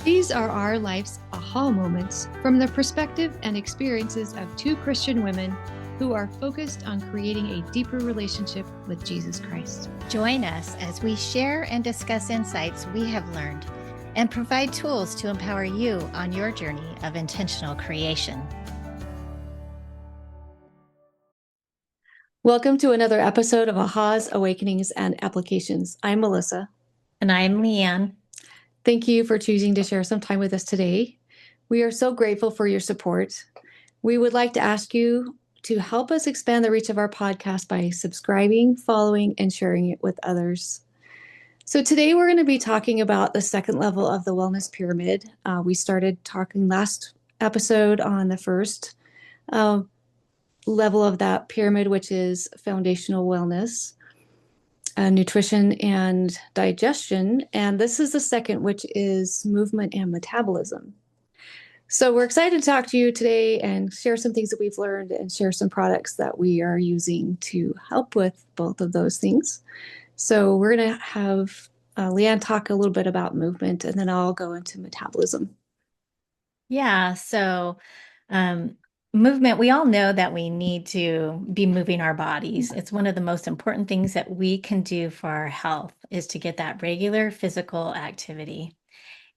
These are our life's aha moments from the perspective and experiences of two Christian women who are focused on creating a deeper relationship with Jesus Christ. Join us as we share and discuss insights we have learned and provide tools to empower you on your journey of intentional creation. Welcome to another episode of Ahas, Awakenings, and Applications. I'm Melissa. And I'm Leann. Thank you for choosing to share some time with us today. We are so grateful for your support. We would like to ask you to help us expand the reach of our podcast by subscribing, following, and sharing it with others. So today we're going to be talking about the second level of the wellness pyramid. We started talking last episode on the first level of that pyramid, which is foundational wellness, nutrition and digestion. And this is the second, which is movement and metabolism. So we're excited to talk to you today and share some things that we've learned and share some products that we are using to help with both of those things. So we're going to have Leann talk a little bit about movement, and then I'll go into metabolism. Yeah, so movement, we all know that we need to be moving our bodies. It's one of the most important things that we can do for our health is to get that regular physical activity.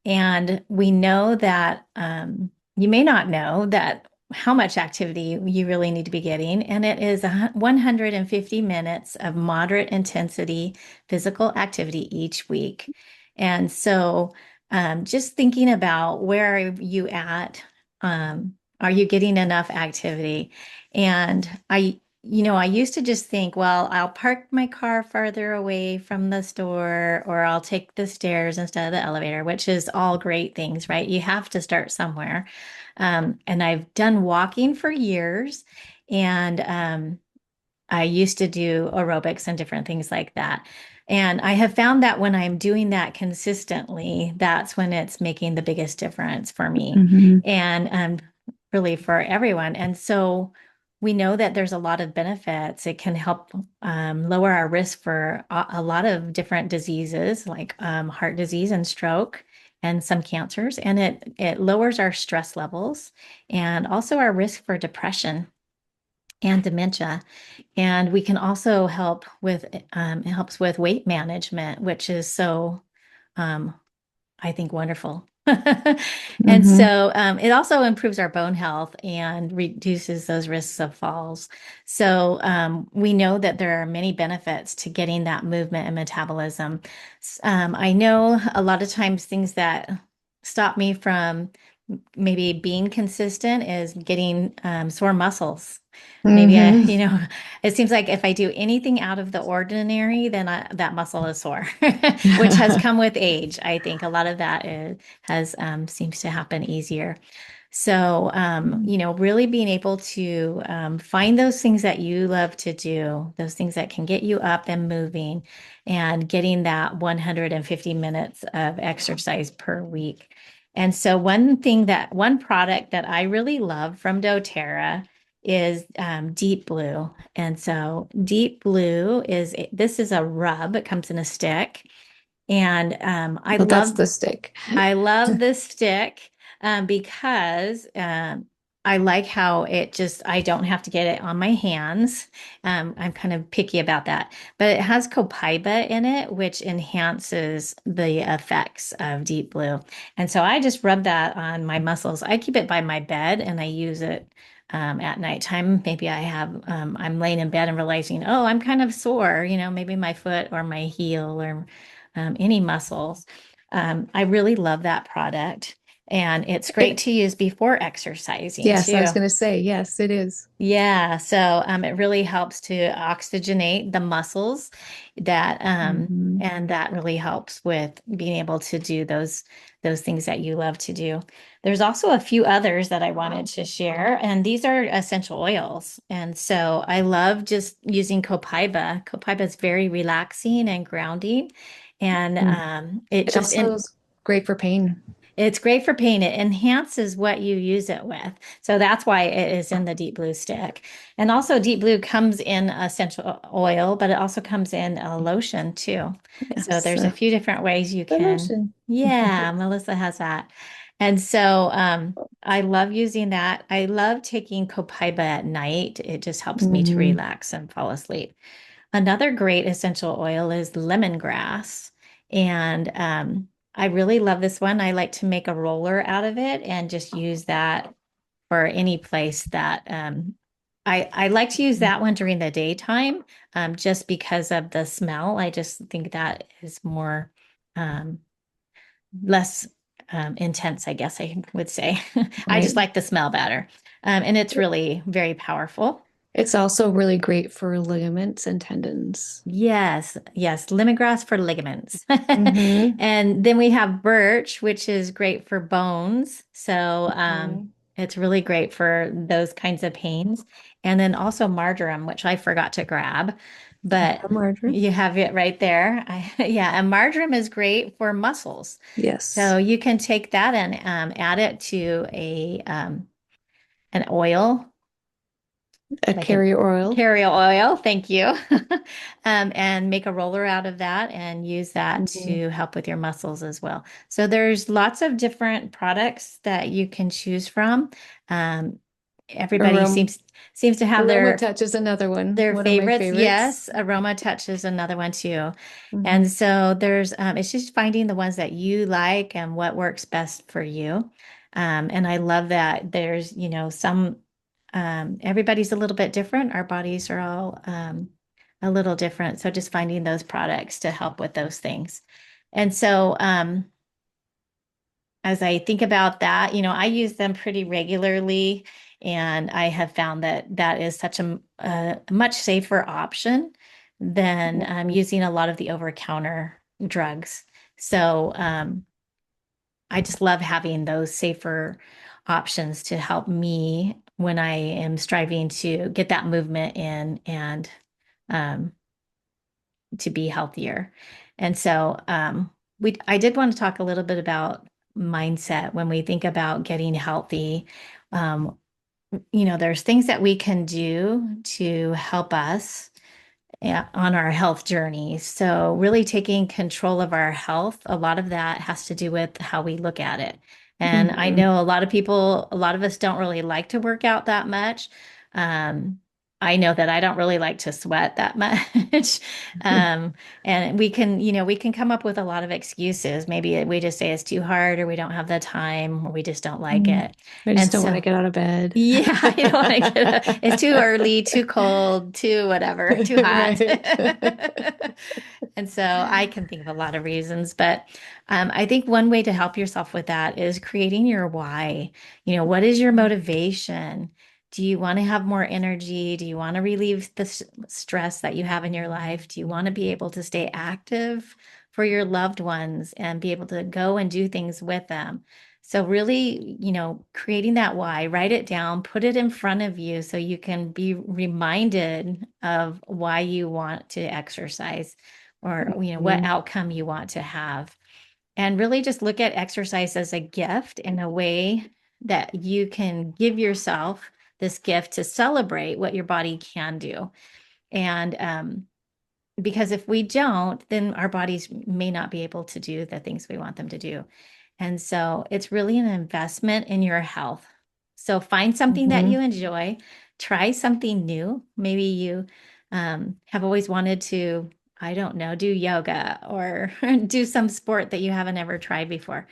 And we know that you may not know that how much activity you really need to be getting. And it is 150 minutes of moderate intensity physical activity each week. And so just thinking about where are you at? Are you getting enough activity? And I used to just think, well, I'll park my car farther away from the store, or I'll take the stairs instead of the elevator, which is all great things, right? You have to start somewhere. And I've done walking for years, and I used to do aerobics and different things like that. And I have found that when I'm doing that consistently, that's when it's making the biggest difference for me and really for everyone. And so we know that there's a lot of benefits. It can help lower our risk for a lot of different diseases like heart disease and stroke and some cancers. And it lowers our stress levels and also our risk for depression and dementia. And we can also help with, it helps with weight management, which is so, I think, wonderful. And so it also improves our bone health and reduces those risks of falls. So we know that there are many benefits to getting that movement and metabolism. I know a lot of times things that stop me from maybe being consistent is getting sore muscles. Maybe it seems like if I do anything out of the ordinary, then that muscle is sore, which has come with age. I think a lot of that has seems to happen easier. So, really being able to find those things that you love to do, those things that can get you up and moving, and getting that 150 minutes of exercise per week. And so one product that I really love from doTERRA is Deep Blue. And so Deep Blue this is a rub. It comes in a stick. And That's the stick. I love this stick because I like how I don't have to get it on my hands. I'm kind of picky about that, but it has copaiba in it, which enhances the effects of Deep Blue. And so I just rub that on my muscles. I keep it by my bed and I use it at nighttime. Maybe I'm laying in bed and realizing, oh, I'm kind of sore, maybe my foot or my heel or any muscles. I really love that product. And it's great to use before exercising Yes, too. I was going to say, yes, it is. Yeah, so it really helps to oxygenate the muscles and that really helps with being able to do those things that you love to do. There's also a few others that I wanted to share, and these are essential oils. And so I love just using copaiba. Copaiba is very relaxing and grounding, and It also is great for pain. It's great for pain. It enhances what you use it with. So that's why it is in the deep blue stick. And also deep blue comes in essential oil, but it also comes in a lotion too. So Yes, there's a few different ways you the can. lotion. Yeah, Melissa has that. And so I love using that. I love taking copaiba at night. It just helps me to Hmm. relax and fall asleep. Another great essential oil is lemongrass. And I really love this one. I like to make a roller out of it and just use that for any place that I like to use that one during the daytime, just because of the smell. I just think that is more um, less intense, I guess I would say. I Right. just like the smell better. And it's really very powerful. It's also really great for ligaments and tendons. Yes, yes, lemongrass for ligaments. Hmm. And then we have birch, which is great for bones. So Hmm. it's really great for those kinds of pains. And then also marjoram, which I forgot to grab, I but have marjoram. you have it right there. Yeah, and marjoram is great for muscles. So Yes. you can take that and add it to a an oil A like an carrier oil. carrier oil, thank you, and make a roller out of that and use that Hmm. to help with your muscles as well. So there's lots of different products that you can choose from. Um, everybody Aroma, seems to have aroma touch is another one. their One of my favorites. favorites. Yes, aroma touch is another one too. And Hmm. so there's it's just finding the ones that you like and what works best for you. And I love that there's, some everybody's a little bit different. Our bodies are all a little different. So just finding those products to help with those things. And so as I think about that, I use them pretty regularly, and I have found that that is such a much safer option than Mhm. using a lot of the over-counter drugs. So I just love having those safer options to help me when I am striving to get that movement in and um, to be healthier. And so I did want to talk a little bit about mindset when we think about getting healthy. Um, there's things that we can do to help us on our health journey. So, really taking control of our health, a lot of that has to do with how we look at it. And I Mhm. know a lot of us don't really like to work out that much. Um, I know that I don't really like to sweat that much. Um, and we can come up with a lot of excuses. Maybe we just say it's too hard, or we don't have the time, or we just don't like Mm. it. I just And don't want to so, get out of bed. yeah, I don't want to get up. It's too early, too cold, too whatever, too hot. Right. And so I can think of a lot of reasons, but I think one way to help yourself with that is creating your why. What is your motivation? Do you want to have more energy? Do you want to relieve the stress that you have in your life? Do you want to be able to stay active for your loved ones and be able to go and do things with them? So really, creating that why, write it down, put it in front of you so you can be reminded of why you want to exercise or, what Mhm. outcome you want to have. And really just look at exercise as a gift in a way that you can give yourself this gift to celebrate what your body can do. And because if we don't, then our bodies may not be able to do the things we want them to do. And so it's really an investment in your health. So find something that Mhm. you enjoy, try something new. Maybe you have always wanted to, I don't know, do yoga or do some sport that you haven't ever tried before.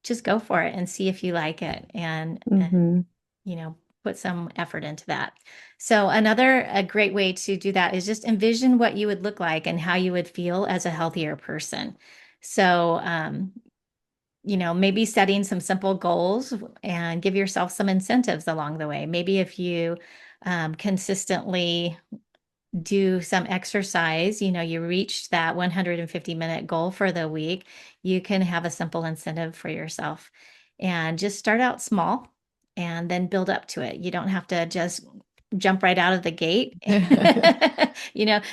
Just go for it and see if you like it and Mhm. you know, put some effort into that. So another a great way to do that is just envision what you would look like and how you would feel as a healthier person. So maybe setting some simple goals and give yourself some incentives along the way. Maybe if you consistently do some exercise, you reached that 150-minute goal for the week, you can have a simple incentive for yourself and just start out small and then build up to it. You don't have to just jump right out of the gate.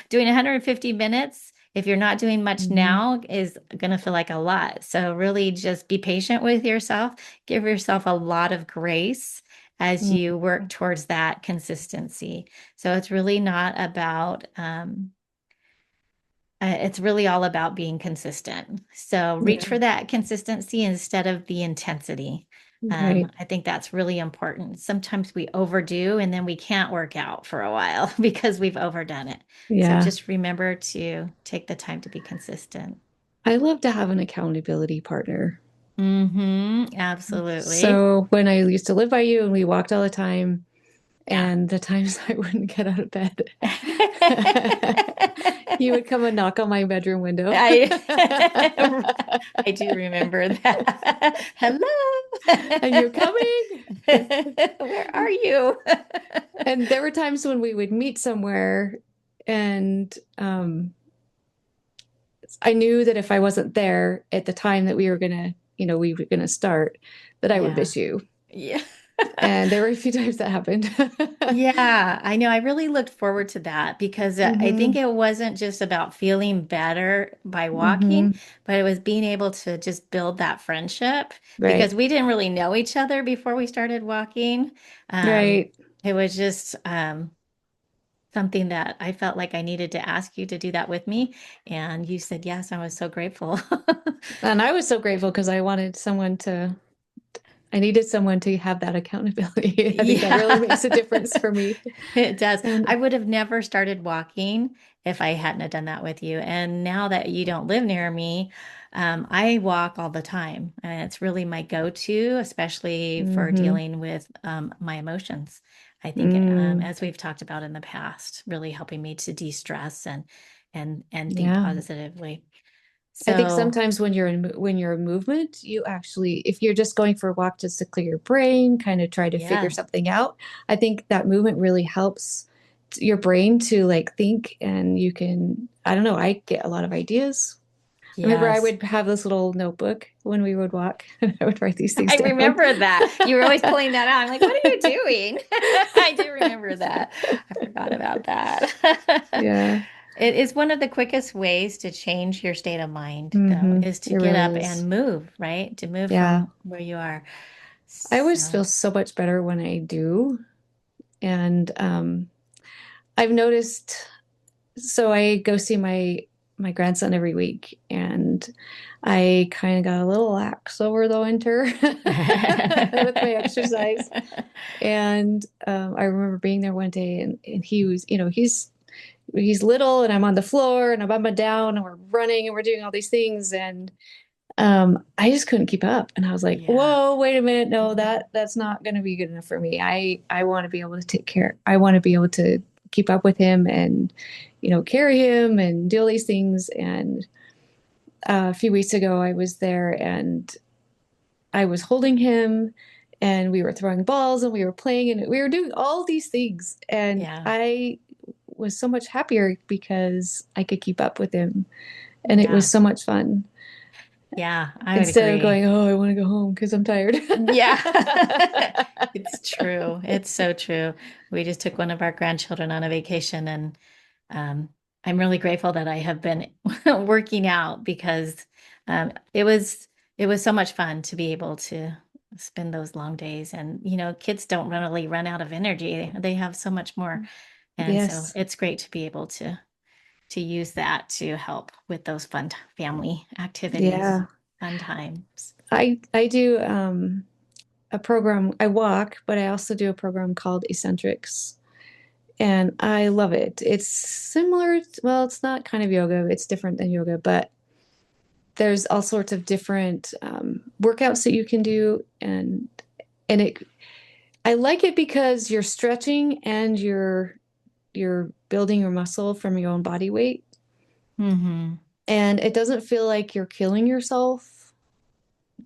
Doing 150 minutes if you're not doing much Hmm. now, is going to feel like a lot. So really just be patient with yourself. Give yourself a lot of grace as Mm. you work towards that consistency. So it's really not about, it's really all about being consistent. So reach Yeah, for that consistency instead of the intensity. right. I think that's really important. Sometimes we overdo and then we can't work out for a while because we've overdone it. So Yeah. just remember to take the time to be consistent. I love to have an accountability partner. Absolutely. So when I used to live by you and we walked all the time, Yeah. and the times I wouldn't get out of bed, you would come and knock on my bedroom window. I I do remember that. Hello. And you're coming. Where are you? And there were times when we would meet somewhere, and I knew that if I wasn't there at the time that we were gonna start, that I would Yeah. miss you. Yeah. And there were a few times that happened. Yeah, I know. I really looked forward to that because I think Hmm. it wasn't just about feeling better by walking, Hmm. but it was being able to just build that friendship because Right. we didn't really know each other before we started walking. Um, Right. it was just something that I felt like I needed to ask you to do that with me. And you said yes. I was so grateful. And I was so grateful because I needed someone to have that accountability. I think that really makes a Yeah. difference for me. It does. I And would have never started walking if I hadn't have done that with you. And now that you don't live near me, I walk all the time. And it's really my go-to, especially for hmm. dealing with my emotions. I think, Mm, as we've talked about in the past, really helping me to de-stress and think yeah. positively. I think So, sometimes when you're in movement, you actually, if you're just going for a walk just to clear your brain, kind of try to figure yeah, something out, I think that movement really helps your brain to like think, and you can, I don't know, I get a lot of ideas. I remember I yes. would have this little notebook when we would walk, and I would write these things I down. remember that. You were always pulling that out. I'm like, what are you doing? I do remember that. I forgot about that. Yeah. It is one of the quickest ways to change your state of mind, though, Hmm. is to It get really up is. and move, right? To move Yeah. from where you are. I always So, feel so much better when I do. And I've noticed, so I go see my grandson every week, and I kind of got a little lax over the winter with my exercise. And I remember being there one day, and he was, he's little, and I'm on the floor, and I'm up and down, and we're running, and we're doing all these things, and I just couldn't keep up. And I was like, yeah. whoa, wait a minute. No, that's not going to be good enough for me. I want to be able to take care. I want to be able to keep up with him, and, carry him and do all these things. And a few weeks ago, I was there, and I was holding him, and we were throwing balls, and we were playing, and we were doing all these things. And Yeah. I was so much happier because I could keep up with him. And it was Yeah. so much fun, Yeah. I would instead of agree. going, oh, I want to go home because I'm tired. Yeah. It's true. It's so true. We just took one of our grandchildren on a vacation and I'm really grateful that I have been working out because it was so much fun to be able to spend those long days. And kids don't really run out of energy. They have so much more. And so Yes. it's great to be able to use that to help with those fun family activities, Yeah. fun times. I do a program. I walk, but I also do a program called Essentrics, and I love it. It's similar, well, it's not kind of yoga, it's different than yoga, but there's all sorts of different workouts that you can do, and I like it because you're stretching, and you're building your muscle from your own body weight, Hmm. and it doesn't feel like you're killing yourself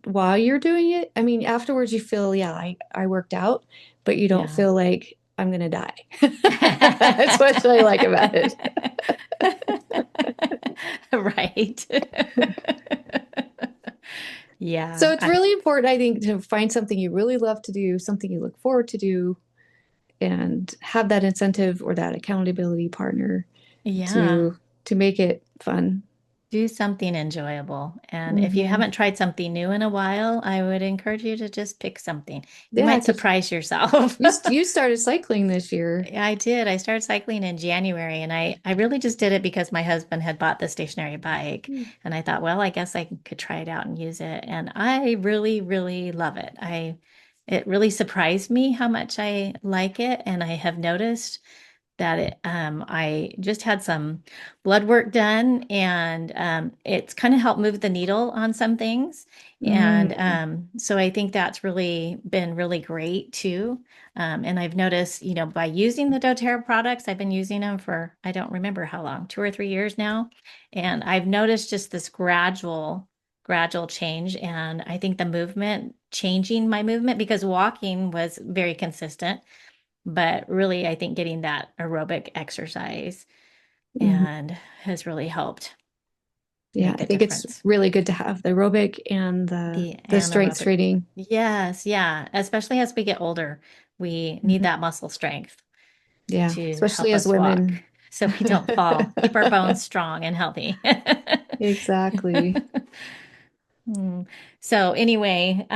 while you're doing it. I mean, afterwards you feel, yeah, I worked out, but you don't Yeah. feel like I'm gonna die. That's what I like about it. Right. Yeah. So it's really important, I think, to find something you really love to do, something you look forward to do, and have that incentive or that accountability partner Yeah. to make it fun. Do something enjoyable. And if you Hmm. haven't tried something new in a while, I would encourage you to just pick something. You Yeah, might because surprise yourself. you started cycling this year. I did. I started cycling in January, and I really just did it because my husband had bought the stationary bike. Mm. And I thought, well, I guess I could try it out and use it. And I really, really love it. It really surprised me how much I like it. And I have noticed that I just had some blood work done, and it's kind of helped move the needle on some things. And Mm. so I think that's really been really great too. And I've noticed, by using the doTERRA products, I've been using them for, I don't remember how long, 2 or 3 years now. And I've noticed just this gradual change. And I think the movement, changing my movement, because walking was very consistent, but really, I think getting that aerobic exercise Mhm. and has really helped Yeah, make I a think it's difference. really good to have the aerobic and The the strength anaerobic. training. Yes, yeah. Especially as we get older, we need Mhm. that muscle strength Yeah, to especially help as us walk women. so we don't fall. Keep our bones strong and healthy. Exactly. Hmm. So anyway,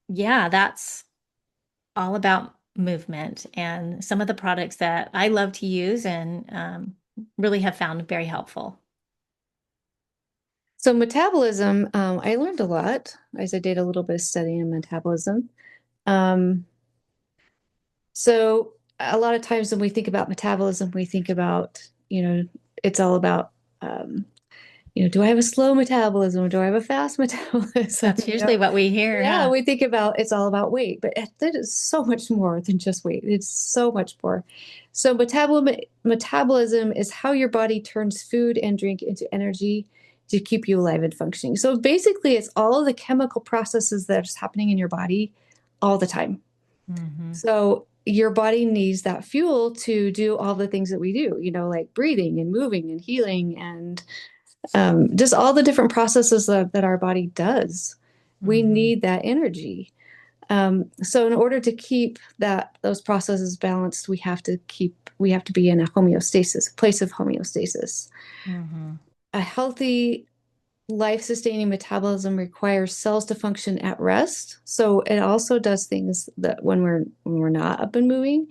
yeah, that's all about movement and some of the products that I love to use and really have found very helpful. So metabolism, I learned a lot as I did a little bit of studying in metabolism. Um, so a lot of times when we think about metabolism, we think about, it's all about, um, do I have a slow metabolism? Do I have a fast metabolism? That's usually what we hear, Yeah, huh? we think about it's all about weight, but that is so much more than just weight. It's so much more. So metabolism is how your body turns food and drink into energy to keep you alive and functioning. So basically, it's all of the chemical processes that's happening in your body all the time. Hmm. So your body needs that fuel to do all the things that we do, like breathing and moving and healing and just all the different processes that our body does. We Hmm. need that energy. So in order to keep those processes balanced, we have to be in a homeostasis, place of homeostasis. Hmm. A healthy life-sustaining metabolism requires cells to function at rest. So it also does things that when we're not up and moving.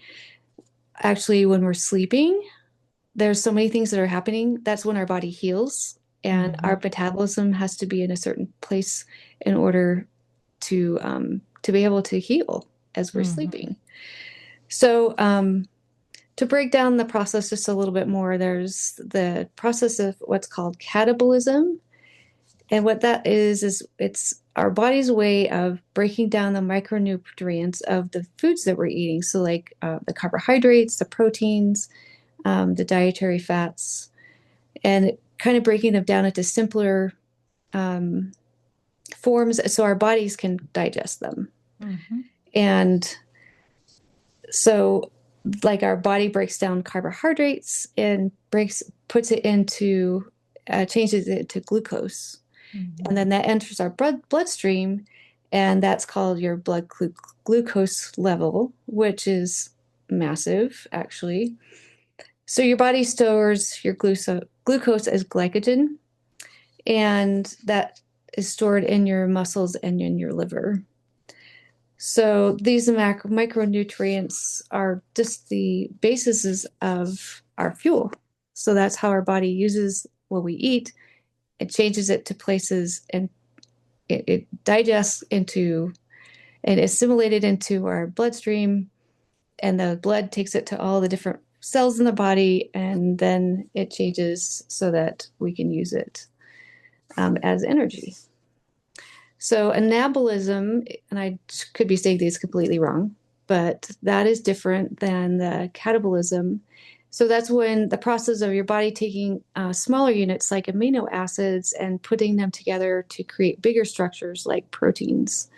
Actually, when we're sleeping, there's so many things that are happening. That's when our body heals, and Hmm. our metabolism has to be in a certain place in order to be able to heal as we're Hmm. sleeping. So to break down the process just a little bit more, there's the process of what's called catabolism, and what that is it's our body's way of breaking down the micronutrients of the foods that we're eating. So like the carbohydrates, the proteins, the dietary fats, and kind of breaking them down into simpler um, forms so our bodies can digest them. Hmm. And so, like our body breaks down carbohydrates and puts it into, changes it to glucose. And Hmm. then that enters our bloodstream, and that's called your glucose level, which is massive, actually. So your body stores your glucose as glycogen, and that is stored in your muscles and in your liver. So these micronutrients are just the bases of our fuel. So that's how our body uses what we eat. It changes it to places, and it digests into and assimilated into our bloodstream, and the blood takes it to all the different cells in the body, and then it changes so that we can use it as energy. So anabolism, and I could be saying these completely wrong, but that is different than the catabolism. So that's when the process of your body taking smaller units like amino acids and putting them together to create bigger structures like proteins.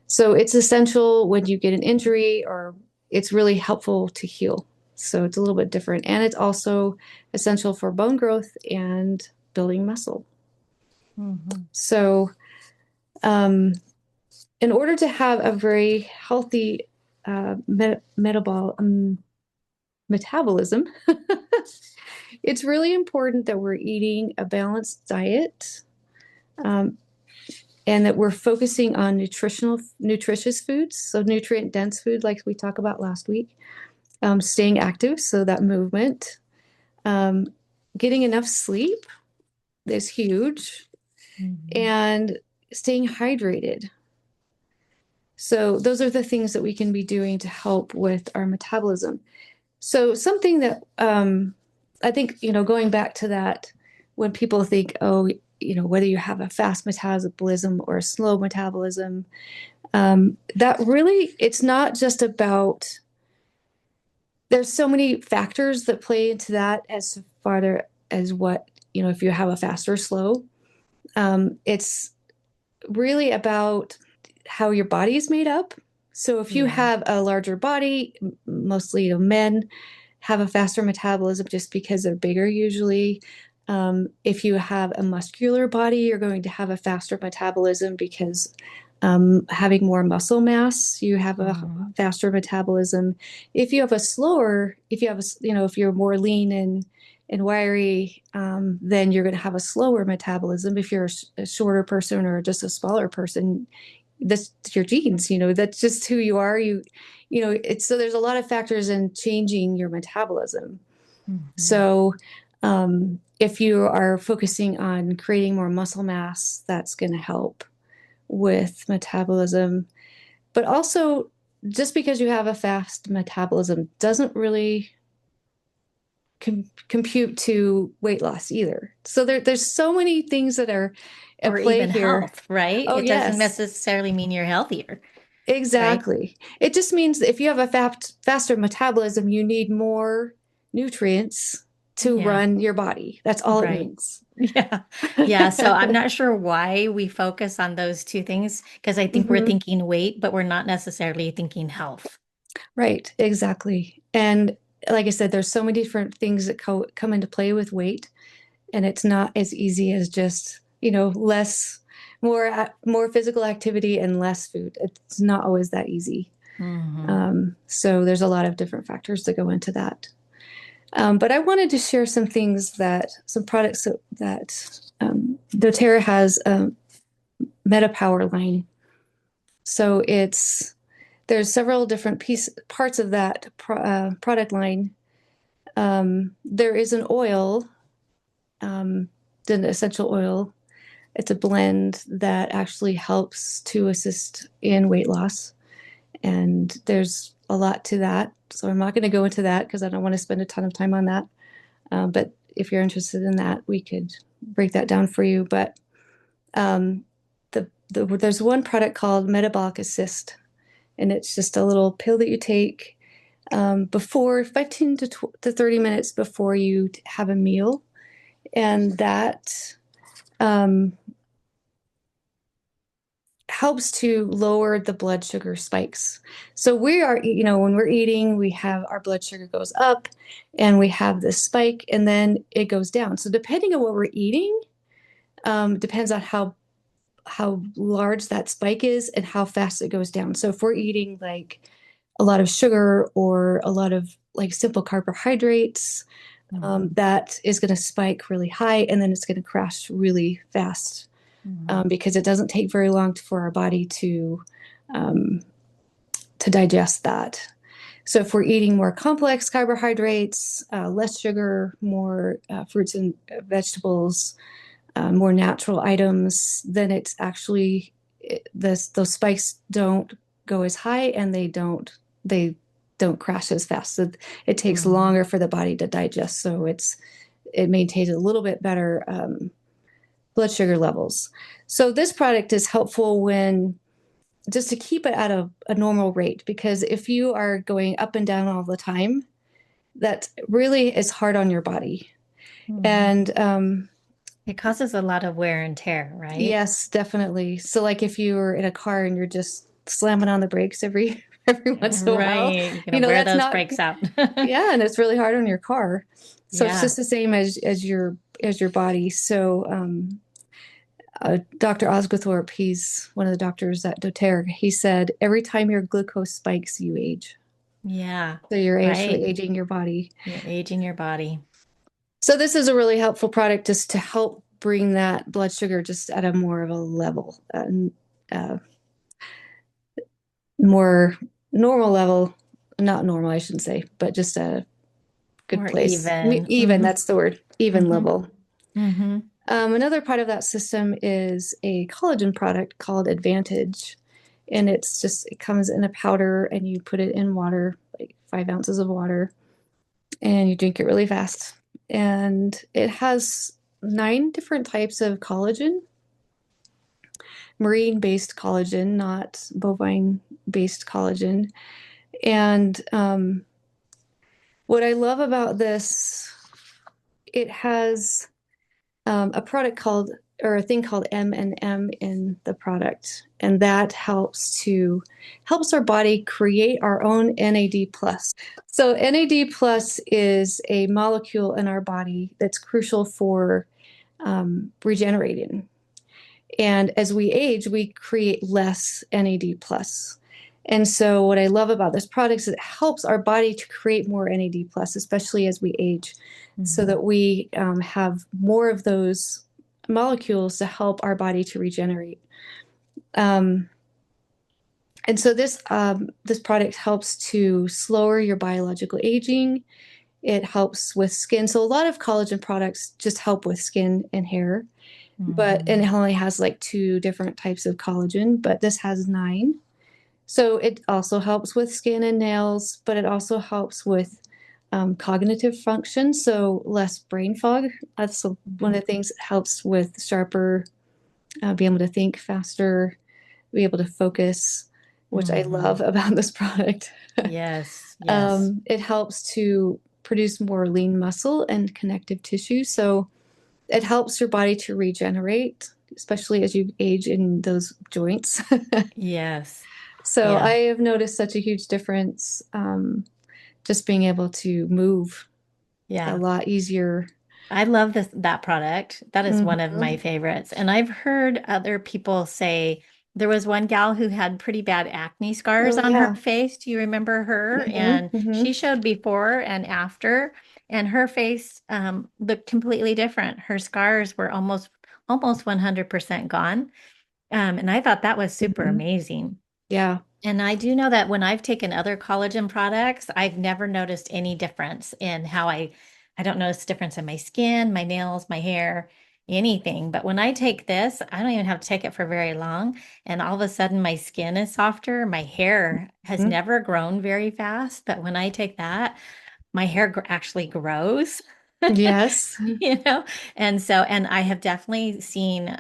So it's essential when you get an injury, or it's really helpful to heal. So it's a little bit different. And it's also essential for bone growth and building muscle. Hmm. So um, in order to have a very healthy metabolism, it's really important that we're eating a balanced diet, um, and that we're focusing on nutritious foods, so nutrient dense food, like we talked about last week. Staying active, so that movement, um, getting enough sleep is huge, Mhm. and staying hydrated. So those are the things that we can be doing to help with our metabolism. So something that I think, going back to that, when people think, oh, whether you have a fast metabolism or a slow metabolism, that really, it's not just about, there's so many factors that play into that as farther as what, if you have a fast or slow. It's really about how your body is made up. So if you Yeah. have a larger body, mostly men have a faster metabolism just because they're bigger usually. If you have a muscular body, you're going to have a faster metabolism because having more muscle mass, you have a Mhm. faster metabolism. If you have a slower, if you have if you're more lean and wiry, then you're going to have a slower metabolism. If you're a shorter person or just a smaller person, that's your genes, that's just who you are. It's so there's a lot of factors in changing your metabolism. Mhm. So, if you are focusing on creating more muscle mass, that's going to help with metabolism. But also, just because you have a fast metabolism doesn't really compute to weight loss either. So there's so many things that are at Or play even here. health, right? Oh, It doesn't yes, necessarily mean you're healthier, right? exactly. It just means if you have a faster metabolism, you need more nutrients to Yeah. run your body. That's all it Right. means. Yeah. Yeah. So I'm not sure why we focus on those two things because I think we're Hmm. thinking weight, but we're not necessarily thinking health. Right, exactly. And like I said, there's so many different things that come into play with weight, and it's not as easy as just, less, more physical activity and less food. It's not always that easy. Hmm. So there's a lot of different factors that go into that. But I wanted to share some products that doTERRA has a MetaPower line. So there's several different parts of that product line. There is an oil, um, an essential oil. It's a blend that actually helps to assist in weight loss. And there's a lot to that. So I'm not going to go into that because I don't want to spend a ton of time on that. But if you're interested in that, we could break that down for you. But um, there's one product called Metabolic Assist, and it's just a little pill that you take before 15 to 30 minutes before you have a meal. And that um, helps to lower the blood sugar spikes. So when we're eating, we have our blood sugar goes up and we have this spike and then it goes down. So depending on what we're eating, depends on how large that spike is and how fast it goes down. So if we're eating like a lot of sugar or a lot of like simple carbohydrates, Hmm. that is going to spike really high and then it's going to crash really fast, Hmm. because it doesn't take very long for our body um, to digest that. So if we're eating more complex carbohydrates, less sugar, more fruits and vegetables, more natural items, then it's actually those spikes don't go as high and they don't crash as fast. So it takes Hmm. longer for the body to digest. So it maintains a little bit better blood sugar levels. So this product is helpful when just to keep it at a normal rate, because if you are going up and down all the time, that really is hard on your body. Hmm. And It causes a lot of wear and tear, right? yes, definitely. So like if you were in a car and you're just slamming on the brakes every every once in a while, Right. You're gonna wear that's those not, brakes out. yeah, and it's really hard on your car. So it's Yeah. just the same as your body. So Dr. Osgothorpe, he's one of the doctors at doTERRA. He said every time your glucose spikes, you age. Yeah. So you're actually Right. aging your body. You're aging your body. So this is a really helpful product just to help bring that blood sugar just at a more of a level, uh, more normal level, not normal, I shouldn't say, but just a good More place. even. Even, that's the word, even Hmm. level. Hmm. Another part of that system is a collagen product called Advantage. And it comes in a powder and you put it in water, like 5 ounces of water, and you drink it really fast. And it has 9 different types of collagen, marine-based collagen, not bovine-based collagen. And what I love about this, it has a product called, or a thing called M&M in the product, and that helps our body create our own NAD plus. So NAD plus is a molecule in our body that's crucial for regenerating. And as we age, we create less NAD plus. And so what I love about this product is it helps our body to create more NAD plus, especially as we age, so Hmm. that we have more of those molecules to help our body to regenerate. Um, and so this product helps to slower your biological aging. It helps with skin. So a lot of collagen products just help with skin and hair, and Hmm. it only has like 2 different types of collagen, but this has 9. So it also helps with skin and nails, but it also helps with cognitive function, so less brain fog. That's one of the things that helps with sharper, be able to think faster, be able to focus, which I love Hmm. about this product. Yes, yes. It helps to produce more lean muscle and connective tissue. So it helps your body to regenerate, especially as you age in those joints. Yes. So I Yeah. have noticed such a huge difference, just being able to move a Yeah. lot easier. I love that product. That is one of my Mhm. favorites. And I've heard other people say there was one gal who had pretty bad acne scars Oh on her yeah. face. Do you remember her? Hmm. And she Hmm. showed before and after, and her face looked completely different. Her scars were almost 100% gone. And I thought that was super Hmm. amazing. Yeah. And I do know that when I've taken other collagen products, I've never noticed any difference in how I don't notice difference in my skin, my nails, my hair, anything. But when I take this, I don't even have to take it for very long. And all of a sudden my skin is softer. My hair has Mhm. never grown very fast. But when I take that, my hair actually grows. Yes. you know and I have definitely seen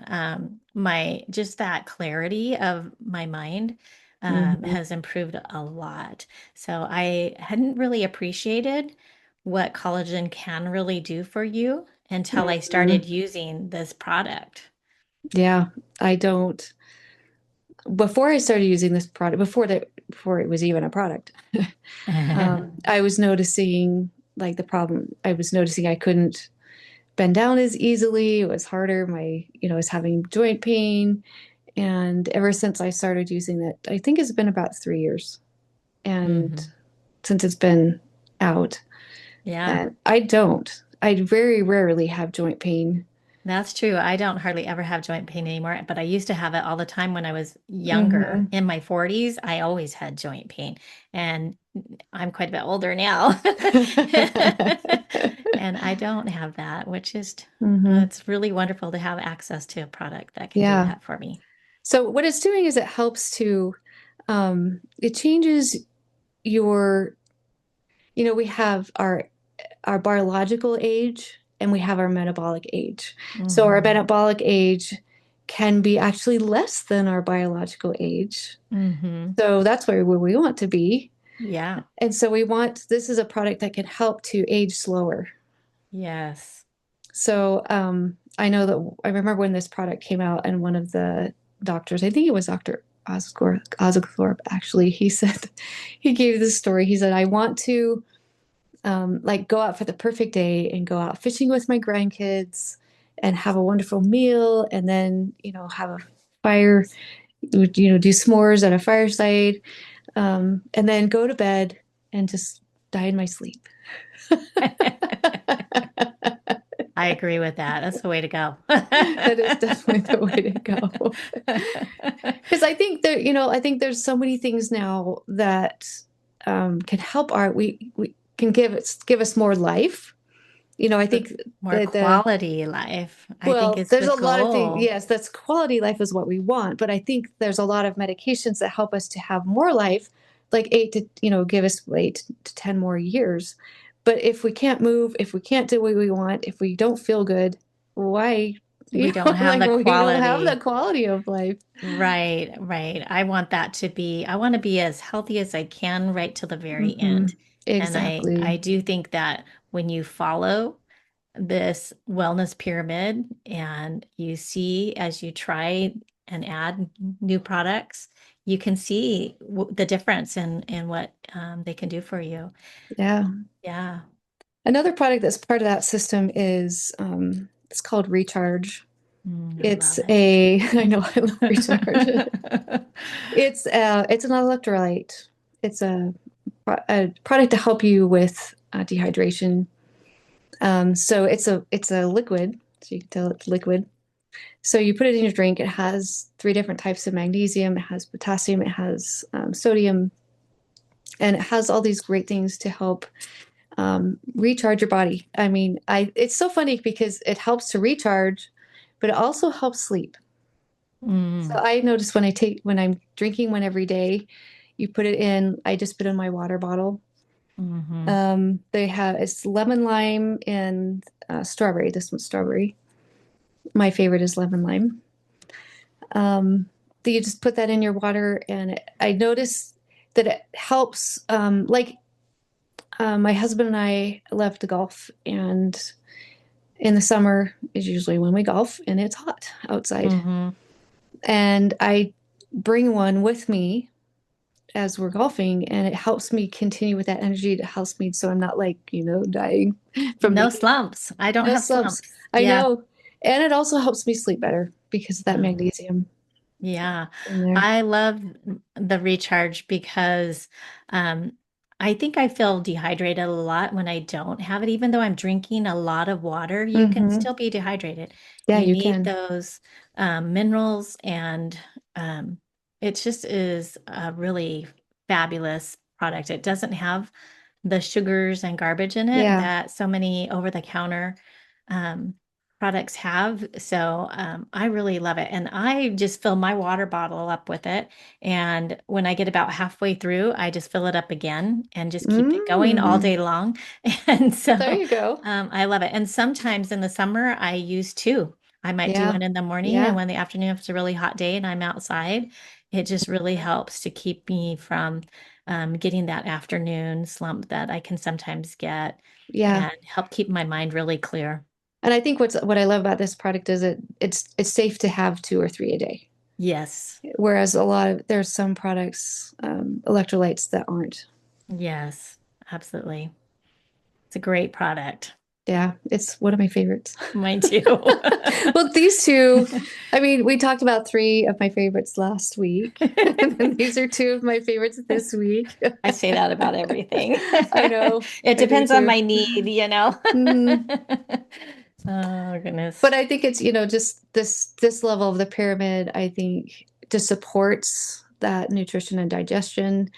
my just that clarity of my mind Hmm. has improved a lot. So I hadn't really appreciated what collagen can really do for you until I started Hmm. using this product. Yeah. I don't. Before I started using this product, before it was even a product, I was noticing like the problem. I was noticing I couldn't bend down as easily. It was harder. I was having joint pain. And ever since I started using it, I think it's been about 3 years. And Hmm. since it's been out, Yeah. and I very rarely have joint pain. That's true. I don't hardly ever have joint pain anymore, but I used to have it all the time when I was younger. Hmm. In my 40s, I always had joint pain, and I'm quite a bit older now. And I don't have that, which is Hmm. it's really wonderful to have access to a product that can do Yeah. that for me. So what it's doing is it helps to, it changes your, we have our biological age and we have our metabolic age. So our Hmm. metabolic age can be actually less than our biological age. Hmm. So that's where we want to be. Yeah. And so this is a product that can help to age slower. Yes. So I know that I remember when this product came out, and one of the doctors, I think it was Dr. Osgothorpe, actually, he said, he gave this story. He said, I want to like go out for the perfect day and go out fishing with my grandkids and have a wonderful meal, and then, have a fire, do s'mores at a fireside, and then go to bed and just die in my sleep. I agree with that. That's the way to go. That is definitely the way to go. Because I think that, I think there's so many things now that can help we can give us more life. I think More that quality life, I think well, is there's the a lot of things. goal. Yes, that's quality life is what we want, but I think there's a lot of medications that help us to have more life, like give us 8 to 10 more years. But if we can't move, if we can't do what we want, if we don't feel good, why, We don't have like the we don't have the quality. quality of life. Right, right. I want that to be, I want to be as healthy as I can right till the very Hmm. end. And I Exactly. do think that when you follow this wellness pyramid and you see as you try and add new products, you can see the difference in what they can do for you. Yeah. Yeah. Another product that's part of that system is it's called Recharge. I It's love it. a I know I love Recharge. It's an electrolyte. It's a product to help you with dehydration. So it's a liquid, so you can tell it's liquid. So you put it in your drink. It has three different types of magnesium. It has potassium. It has sodium, and it has all these great things to help recharge your body. I mean, I it's so funny because it helps to recharge, but it also helps sleep. So Mm, I notice when I'm drinking one every day, you put it in, I just put in my water bottle. hmm They have it's lemon lime and strawberry. This one's strawberry. My favorite is lemon lime. Um, you just put that in your water, and I notice that it helps. My husband and I love to golf, and in the summer is usually when we golf, and it's hot outside. hmm And I bring one with me as we're golfing, and it helps me continue with that energy. It helps me so I'm not like, dying from No the slumps. I don't no have slumps. slumps. I Yeah. know. And it also helps me sleep better because of that Oh, magnesium yeah. in there. I love the recharge because um, I think I feel dehydrated a lot when I don't have it. Even though I'm drinking a lot of water, you can Hmm. still be dehydrated. Yeah, You you need can. those minerals, and um, it just is a really fabulous product. It doesn't have the sugars and garbage in it Yeah. that so many over-the-counter um, products have. So I really love it. And I just fill my water bottle up with it. And when I get about halfway through, I just fill it up again and just keep it going all Mm. day long. And There so you go. I love it. And sometimes in the summer, I use two. I might do Yeah. one in the morning, and Yeah. when the afternoon, if it's a really hot day and I'm outside, it just really helps to keep me from getting that afternoon slump that I can sometimes get Yeah. and help keep my mind really clear. And I think what I love about this product is it's safe to have two or three a day. Yes. Whereas there's some products, electrolytes that aren't. Yes, absolutely. It's a great product. Yeah, it's one of my favorites. Mine too. Well, these two, I mean, we talked about three of my favorites last week, and then these are two of my favorites this week. I say that about everything. I know, It I do depends on too. my need. Hmm. Oh, goodness. But I think it's, just this level of the pyramid, I think just supports that nutrition and digestion.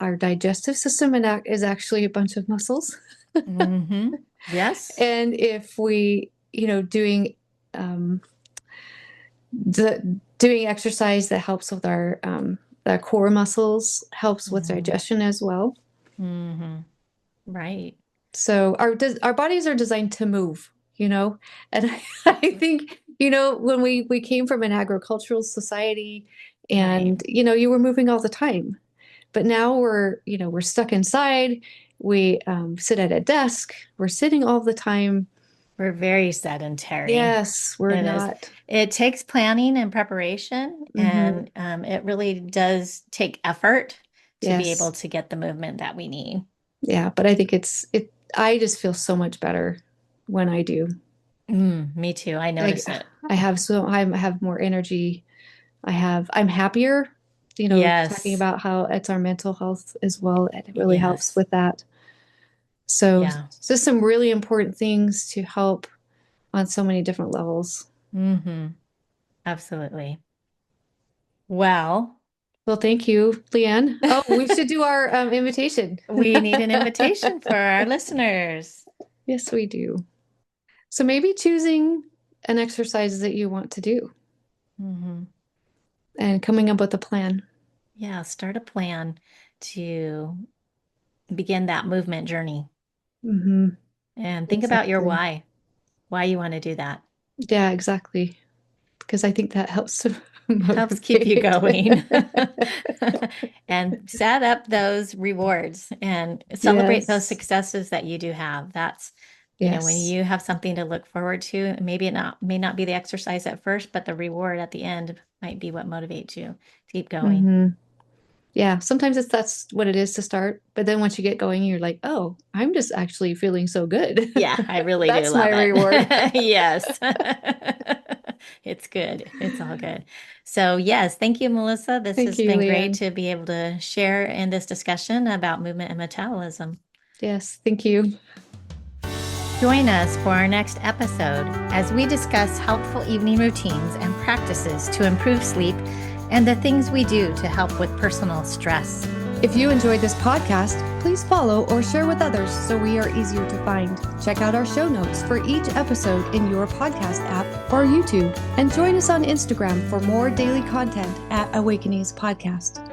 Our digestive system is actually a bunch of muscles. Yes. And if we, doing um, doing exercise that helps with our core muscles helps with hmm digestion as well. hmm Right. So our bodies are designed to move, and I think when we came from an agricultural society, Right. and you were moving all the time, but now we're stuck inside. We sit at a desk. We're sitting all the time. We're very sedentary. Yes, we're It is. not. It takes planning and preparation, Hmm. and it really does take effort to be able Yes. to get the movement that we need. Yeah, but I think I just feel so much better when I do. Me too. I Like notice it. I have more energy. I'm happier, talking Yes. about how it's our mental health as well. It really helps Yes. with that. So Yeah. just some really important things to help on so many different levels. Absolutely. Well, Thank you, Leann. Oh, we should do our invitation. we need an invitation for our listeners. Yes, we do. So maybe choosing an exercise that you want to do and coming up with a plan. Yeah, start a plan to begin that movement journey. And think about your Exactly. why you want to do that. Yeah, exactly. Because I think that helps to Helps keep you motivate. going. And set up those rewards and celebrate those Yes. successes that you do have. That's, when Yes. you have something to look forward to, maybe it may not be the exercise at first, but the reward at the end might be what motivates you to keep going. Yeah, sometimes that's what it is to start. But then once you get going, you're like, oh, I'm just actually feeling so good. Yeah, I really do That's my love it. reward. Yes. It's good. It's all good. So, yes, thank you, Melissa. This Thank has you, been great Leann. to be able to share in this discussion about movement and metabolism. Yes, thank you. Join us for our next episode as we discuss helpful evening routines and practices to improve sleep and the things we do to help with personal stress. If you enjoyed this podcast, please follow or share with others so we are easier to find. Check out our show notes for each episode in your podcast app or YouTube, and join us on Instagram for more daily content at Awakenings Podcast.